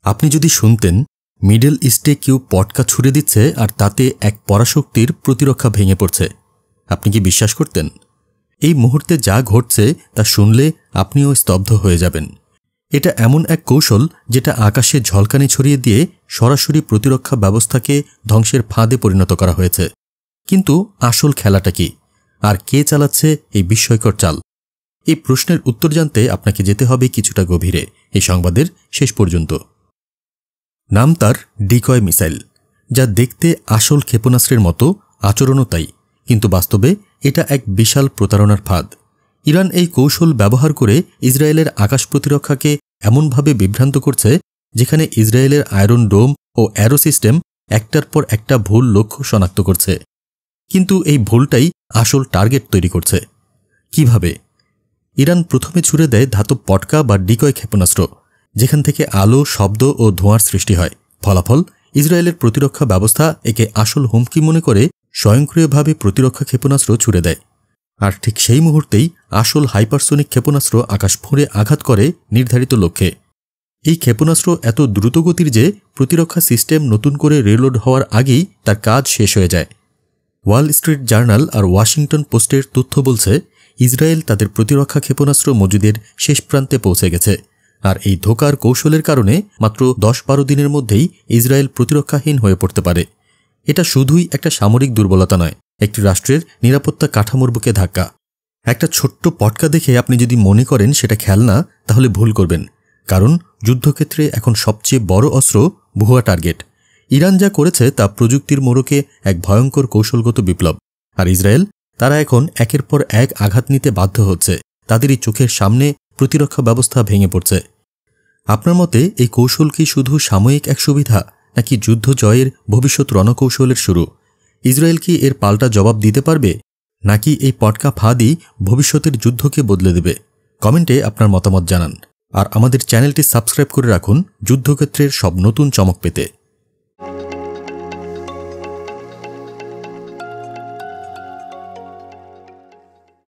আপনি যদি শুনতেন মিডল ইস্টে কেউ পটকা ছুড়ে দিচ্ছে আর তাতে এক পরাশক্তির প্রতিরক্ষা ভেঙে পড়ছে, আপনি কি বিশ্বাস করতেন? এই মুহূর্তে যা ঘটছে তা শুনলে আপনিও স্তব্ধ হয়ে যাবেন। এটা এমন এক কৌশল যেটা আকাশে ঝলকানি ছড়িয়ে দিয়ে সরাসরি প্রতিরক্ষা ব্যবস্থাকে ধ্বংসের ফাঁদে পরিণত করা হয়েছে। কিন্তু আসল খেলাটা কি, আর কে চালাচ্ছে এই বিস্ময়কর চাল? এই প্রশ্নের উত্তর জানতে আপনাকে যেতে হবে কিছুটা গভীরে, এই সংবাদের শেষ পর্যন্ত। নাম তার ডিকয় মিসাইল, যা দেখতে আসল ক্ষেপণাস্ত্রের মতো, আচরণও তাই, কিন্তু বাস্তবে এটা এক বিশাল প্রতারণার ফাঁদ। ইরান এই কৌশল ব্যবহার করে ইসরায়েলের আকাশ প্রতিরক্ষাকে এমনভাবে বিভ্রান্ত করছে যেখানে ইসরায়েলের আয়রন ডোম ও অ্যারো সিস্টেম একটার পর একটা ভুল লক্ষ্য শনাক্ত করছে। কিন্তু এই ভুলটাই আসল টার্গেট তৈরি করছে। কিভাবে? ইরান প্রথমে ছুড়ে দেয় ধাতব পটকা বা ডিকয় ক্ষেপণাস্ত্র, যেখান থেকে আলো, শব্দ ও ধোঁয়ার সৃষ্টি হয়। ফলাফল, ইসরায়েলের প্রতিরক্ষা ব্যবস্থা একে আসল হুমকি মনে করে স্বয়ংক্রিয়ভাবে প্রতিরক্ষা ক্ষেপণাস্ত্র ছুড়ে দেয়। আর ঠিক সেই মুহূর্তেই আসল হাইপারসোনিক ক্ষেপণাস্ত্র আকাশ ফুঁড়ে আঘাত করে নির্ধারিত লক্ষ্যে। এই ক্ষেপণাস্ত্র এত দ্রুতগতির যে প্রতিরক্ষা সিস্টেম নতুন করে রিলোড হওয়ার আগেই তার কাজ শেষ হয়ে যায়। ওয়াল স্ট্রিট জার্নাল আর ওয়াশিংটন পোস্টের তথ্য বলছে ইসরায়েল তাদের প্রতিরক্ষা ক্ষেপণাস্ত্র মজুদের শেষ প্রান্তে পৌঁছে গেছে। আর এই ধোঁকার কৌশলের কারণে মাত্র 10-12 দিনের মধ্যেই ইসরায়েল প্রতিরক্ষাহীন হয়ে পড়তে পারে। এটা শুধুই একটা সামরিক দুর্বলতা নয়, একটি রাষ্ট্রের নিরাপত্তা কাঠামোর বুকে ধাক্কা। একটা ছোট্ট পটকা দেখে আপনি যদি মনে করেন সেটা খেলনা, তাহলে ভুল করবেন। কারণ যুদ্ধক্ষেত্রে এখন সবচেয়ে বড় অস্ত্র ভুয়া টার্গেট। ইরান যা করেছে তা প্রযুক্তির মোড়কে এক ভয়ঙ্কর কৌশলগত বিপ্লব। আর ইসরায়েল, তারা এখন একের পর এক আঘাত নিতে বাধ্য হচ্ছে। তাদেরই চোখের সামনে প্রতিরক্ষা ব্যবস্থা ভেঙে পড়ছে। আপনার মতে এই কৌশল কি শুধু সাময়িক এক সুবিধা, নাকি যুদ্ধ জয়ের ভবিষ্যৎ রণকৌশলের শুরু? ইসরায়েল কি এর পাল্টা জবাব দিতে পারবে, নাকি এই পটকা ফাঁদই ভবিষ্যতের যুদ্ধকে বদলে দেবে? কমেন্টে আপনার মতামত জানান। আর আমাদের চ্যানেলটি সাবস্ক্রাইব করে রাখুন যুদ্ধক্ষেত্রের সব নতুন চমক পেতে।